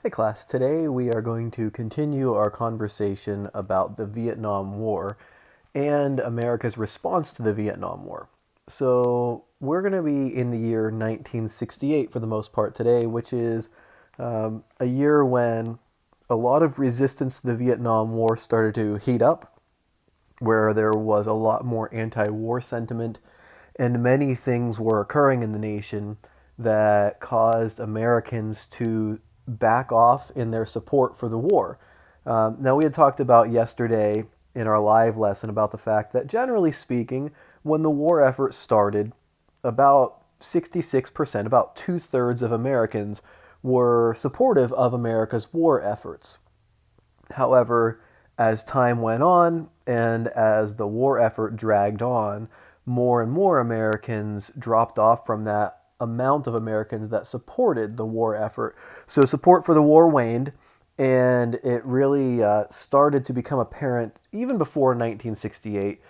Hey class, today we are going to continue our conversation about the Vietnam War and America's response to the Vietnam War. So, we're going to be in the year 1968 for the most part today, which is a year when a lot of resistance to the Vietnam War started to heat up, where there was a lot more anti war sentiment, and many things were occurring in the nation that caused Americans to back off in their support for the war. Now, we had talked about yesterday in our live lesson about the fact that, generally speaking, when the war effort started, about 66%, about two-thirds of Americans were supportive of America's war efforts. However, as time went on and as the war effort dragged on, more and more Americans dropped off from that amount of Americans that supported the war effort. So support for the war waned, and it really started to become apparent even before 1968.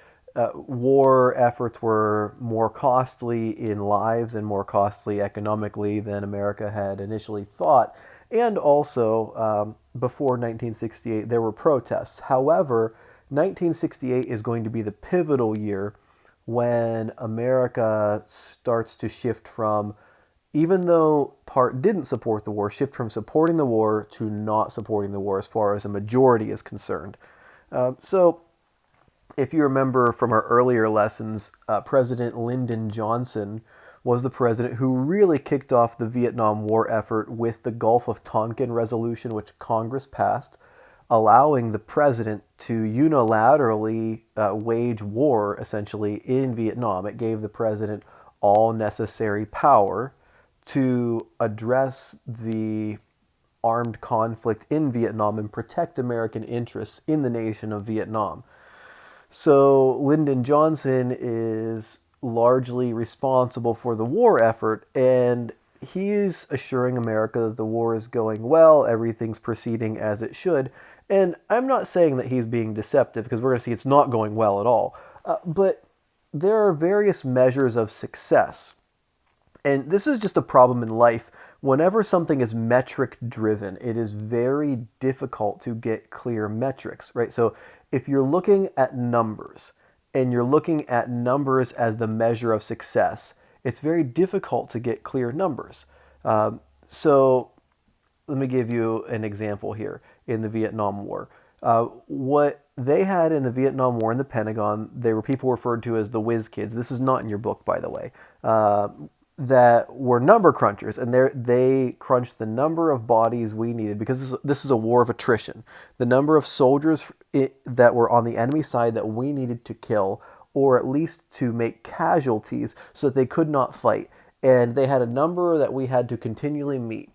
War efforts were more costly in lives and more costly economically than America had initially thought. And also, before 1968, there were protests. However, 1968 is going to be the pivotal year when America starts to shift from, even though part didn't support the war, shift from supporting the war to not supporting the war as far as a majority is concerned. So, if you remember from our earlier lessons, President Lyndon Johnson was the president who really kicked off the Vietnam War effort with the Gulf of Tonkin resolution, which Congress passed, allowing the president to unilaterally wage war, essentially, in Vietnam. It gave the president all necessary power to address the armed conflict in Vietnam and protect American interests in the nation of Vietnam. So Lyndon Johnson is largely responsible for the war effort, and he's assuring America that the war is going well, everything's proceeding as it should. And I'm not saying that he's being deceptive, because we're going to see it's not going well at all. But there are various measures of success. And this is just a problem in life. Whenever something is metric driven, it is very difficult to get clear metrics, right? So if you're looking at numbers and you're looking at numbers as the measure of success, it's very difficult to get clear numbers. So let me give you an example here in the Vietnam War. What they had in the Vietnam War in the Pentagon, they were people referred to as the whiz kids. This is not in your book, by the way. That were number crunchers, and they crunched the number of bodies we needed, because this is a war of attrition. The number of soldiers that were on the enemy side that we needed to kill, or at least to make casualties so that they could not fight. And they had a number that we had to continually meet.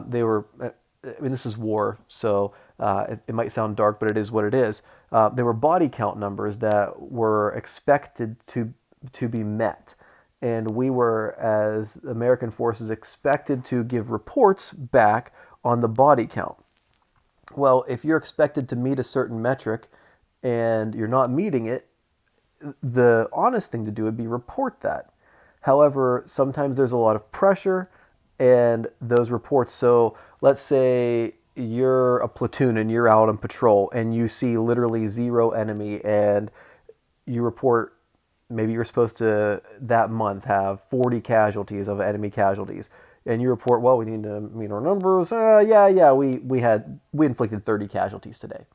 They were, I mean, this is war, so it might sound dark, but it is what it is. There were body count numbers that were expected to be met. And we were, as American forces, expected to give reports back on the body count. Well, if you're expected to meet a certain metric and you're not meeting it, the honest thing to do would be report that. However, sometimes there's a lot of pressure and those reports. So let's say you're a platoon and you're out on patrol and you see literally zero enemy, and you report, maybe you're supposed to that month have 40 casualties of enemy casualties, and you report, well, we need to meet our numbers. We inflicted 30 casualties today.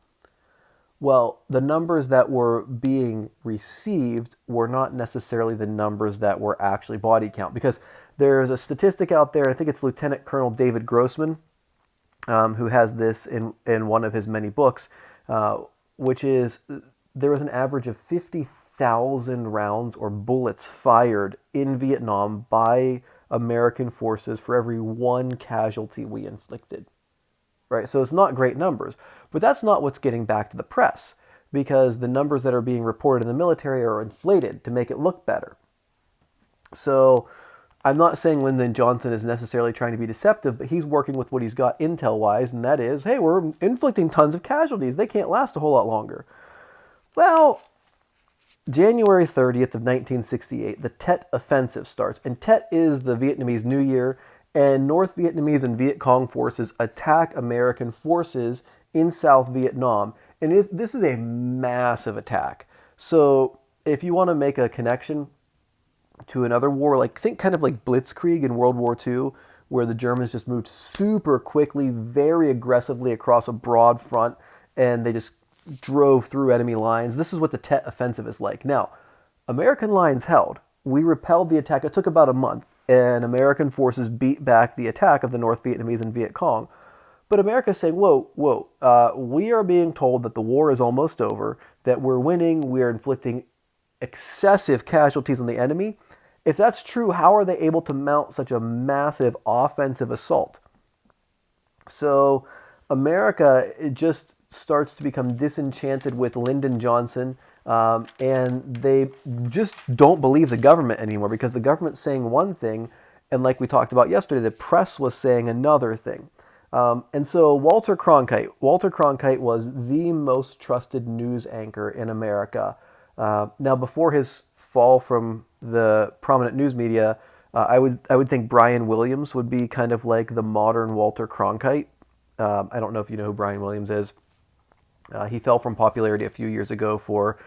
Well, the numbers that were being received were not necessarily the numbers that were actually body count, because there's a statistic out there, I think it's Lieutenant Colonel David Grossman, who has this in one of his many books, which is there was an average of 50,000 rounds or bullets fired in Vietnam by American forces for every one casualty we inflicted. Right? So it's not great numbers, but that's not what's getting back to the press, because the numbers that are being reported in the military are inflated to make it look better. So I'm not saying Lyndon Johnson is necessarily trying to be deceptive, but he's working with what he's got intel-wise, and that is, hey, we're inflicting tons of casualties. They can't last a whole lot longer. Well, January 30th of 1968, the Tet Offensive starts. And Tet is the Vietnamese New Year, and North Vietnamese and Viet Cong forces attack American forces in South Vietnam. And this is a massive attack. So if you want to make a connection to another war, like think kind of like Blitzkrieg in World War II, where the Germans just moved super quickly, very aggressively across a broad front, and they just drove through enemy lines. This is what the Tet Offensive is like. Now, American lines held. We repelled the attack. It took about a month, and American forces beat back the attack of the North Vietnamese and Viet Cong. But America's saying, whoa, whoa, we are being told that the war is almost over, that we're winning, we're inflicting excessive casualties on the enemy. If that's true, how are they able to mount such a massive offensive assault? So America, it just starts to become disenchanted with Lyndon Johnson, and they just don't believe the government anymore because the government's saying one thing, and like we talked about yesterday, the press was saying another thing. And so Walter Cronkite was the most trusted news anchor in America. Now, before his fall from the prominent news media, I would think Brian Williams would be kind of like the modern Walter Cronkite. I don't know if you know who Brian Williams is. He fell from popularity a few years ago for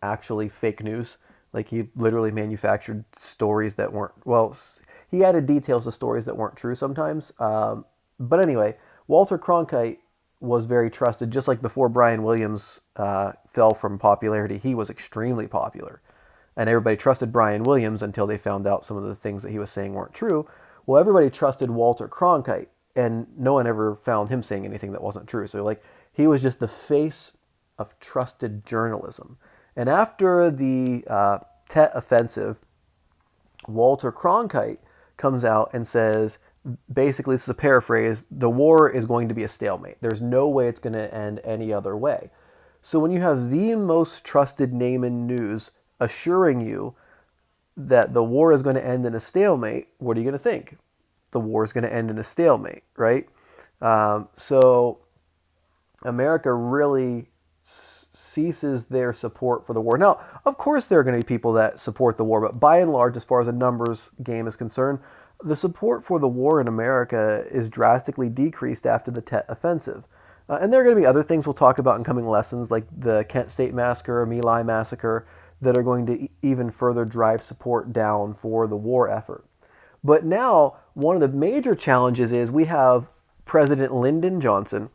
actually fake news. Like he literally manufactured stories that weren't, well, he added details to stories that weren't true sometimes. But anyway, Walter Cronkite was very trusted. Just like before Brian Williams fell from popularity, he was extremely popular. And everybody trusted Brian Williams until they found out some of the things that he was saying weren't true. Well, everybody trusted Walter Cronkite, and no one ever found him saying anything that wasn't true. So like he was just the face of trusted journalism. And after the Tet Offensive, Walter Cronkite comes out and says, basically, this is a paraphrase, the war is going to be a stalemate. There's no way it's going to end any other way. So when you have the most trusted name in news assuring you that the war is going to end in a stalemate, what are you going to think? The war is going to end in a stalemate, right? So America really ceases their support for the war. Now, of course, there are going to be people that support the war, but by and large, as far as a numbers game is concerned, the support for the war in America is drastically decreased after the Tet Offensive. And there are going to be other things we'll talk about in coming lessons, like the Kent State Massacre, My Lai Massacre, that are going to even further drive support down for the war effort. But now, one of the major challenges is we have President Lyndon Johnson,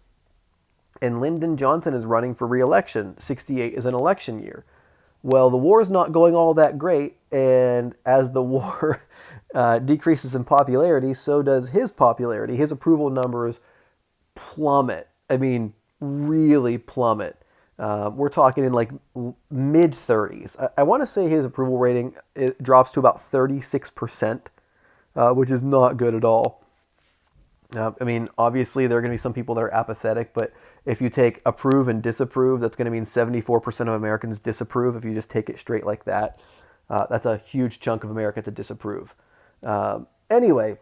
and Lyndon Johnson is running for re-election. 68 is an election year. Well, the war is not going all that great, and as the war decreases in popularity, so does his popularity. His approval numbers plummet. I mean, really plummet. We're talking in like mid 30s. I want to say his approval rating, it drops to about 36%, which is not good at all. I mean, obviously there are going to be some people that are apathetic, but if you take approve and disapprove, that's going to mean 74% of Americans disapprove. If you just take it straight like that, that's a huge chunk of America to disapprove. Anyway,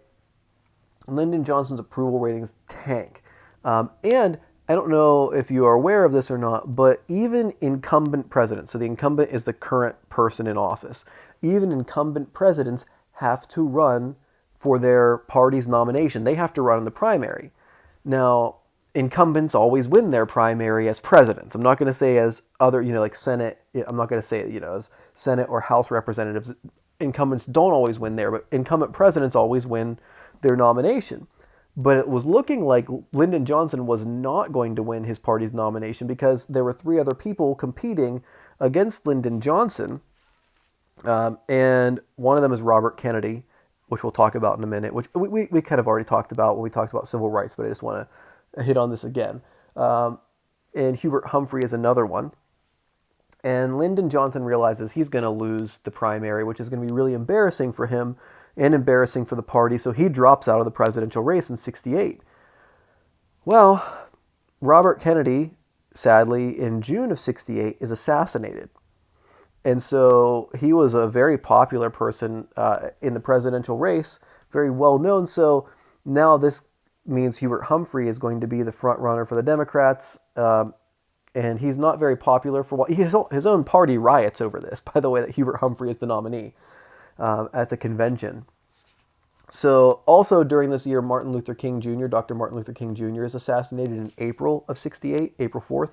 Lyndon Johnson's approval ratings tank. And I don't know if you are aware of this or not, but even incumbent presidents, so the incumbent is the current person in office, even incumbent presidents have to run for their party's nomination. They have to run in the primary. Now, incumbents always win their primary as presidents. I'm not going to say as other, like Senate, I'm not going to say, as Senate or House representatives. Incumbents don't always win there, but incumbent presidents always win their nomination. But it was looking like Lyndon Johnson was not going to win his party's nomination because there were three other people competing against Lyndon Johnson. And one of them is Robert Kennedy, which we'll talk about in a minute, which we kind of already talked about when we talked about civil rights, but I just want to hit on this again. And Hubert Humphrey is another one. And Lyndon Johnson realizes he's going to lose the primary, which is going to be really embarrassing for him and embarrassing for the party, so he drops out of the presidential race in 68. Well, Robert Kennedy, sadly, in June of 68, is assassinated. And so he was a very popular person in the presidential race, very well known. So now this means Hubert Humphrey is going to be the front runner for the Democrats. And he's not very popular for his own party riots over this, by the way, that Hubert Humphrey is the nominee at the convention. So also during this year, Martin Luther King Jr., Dr. Martin Luther King Jr. is assassinated in April of 68, April 4th.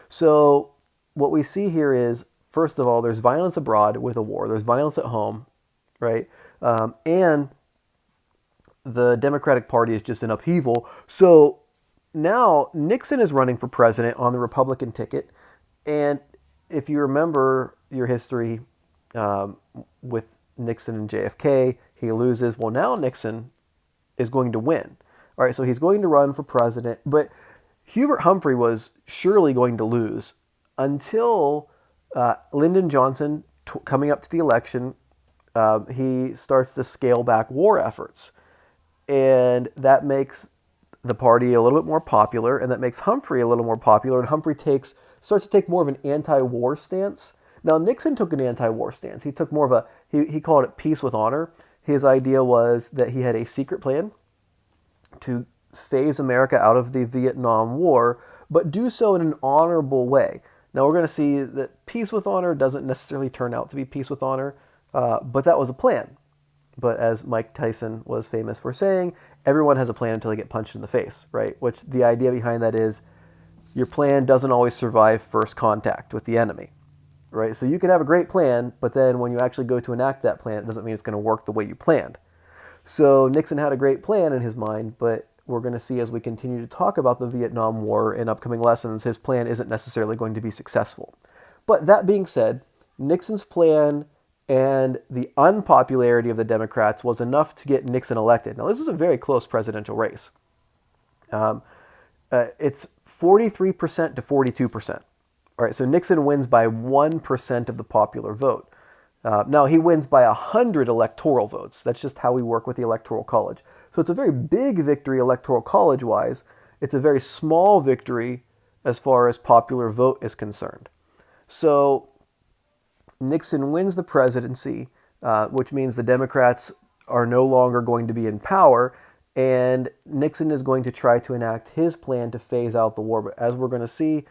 So what we see here is, first of all, there's violence abroad with a war. There's violence at home, right? And the Democratic Party is just in upheaval. So now Nixon is running for president on the Republican ticket. And if you remember your history um, with Nixon and JFK, he loses. Well, now Nixon is going to win. All right, so he's going to run for president. But Hubert Humphrey was surely going to lose until Lyndon Johnson, coming up to the election, he starts to scale back war efforts. And that makes the party a little bit more popular, and that makes Humphrey a little more popular. And Humphrey starts to take more of an anti-war stance. Now Nixon took an anti-war stance. He took more of he called it peace with honor. His idea was that he had a secret plan to phase America out of the Vietnam War, but do so in an honorable way. Now we're going to see that peace with honor doesn't necessarily turn out to be peace with honor, but that was a plan. But as Mike Tyson was famous for saying, everyone has a plan until they get punched in the face, right? Which the idea behind that is your plan doesn't always survive first contact with the enemy, right? So you can have a great plan, but then when you actually go to enact that plan, it doesn't mean it's going to work the way you planned. So Nixon had a great plan in his mind, but we're going to see as we continue to talk about the Vietnam War in upcoming lessons, his plan isn't necessarily going to be successful. But that being said, Nixon's plan and the unpopularity of the Democrats was enough to get Nixon elected. Now, this is a very close presidential race. It's 43% to 42%. All right, so Nixon wins by 1% of the popular vote. Now, he wins by 100 electoral votes. That's just how we work with the Electoral College. So it's a very big victory Electoral College-wise. It's a very small victory as far as popular vote is concerned. So Nixon wins the presidency, which means the Democrats are no longer going to be in power, and Nixon is going to try to enact his plan to phase out the war. But as we're going to see,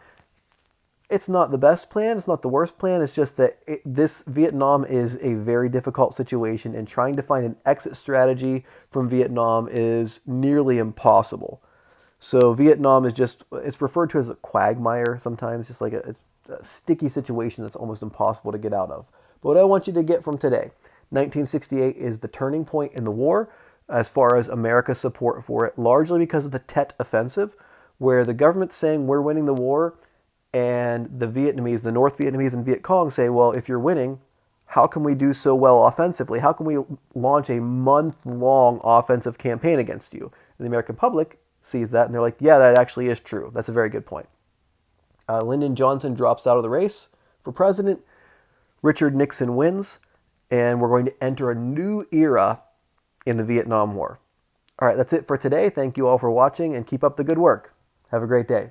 it's not the best plan, it's not the worst plan, it's just that this Vietnam is a very difficult situation, and trying to find an exit strategy from Vietnam is nearly impossible. So Vietnam is it's referred to as a quagmire sometimes, just like a sticky situation that's almost impossible to get out of. But what I want you to get from today, 1968 is the turning point in the war as far as America's support for it, largely because of the Tet Offensive, where the government's saying we're winning the war, and the Vietnamese, the North Vietnamese and Viet Cong say, well, if you're winning, how can we do so well offensively? How can we launch a month-long offensive campaign against you? And the American public sees that, and they're like, yeah, that actually is true. That's a very good point. Lyndon Johnson drops out of the race for president. Richard Nixon wins, and we're going to enter a new era in the Vietnam War. All right, that's it for today. Thank you all for watching, and keep up the good work. Have a great day.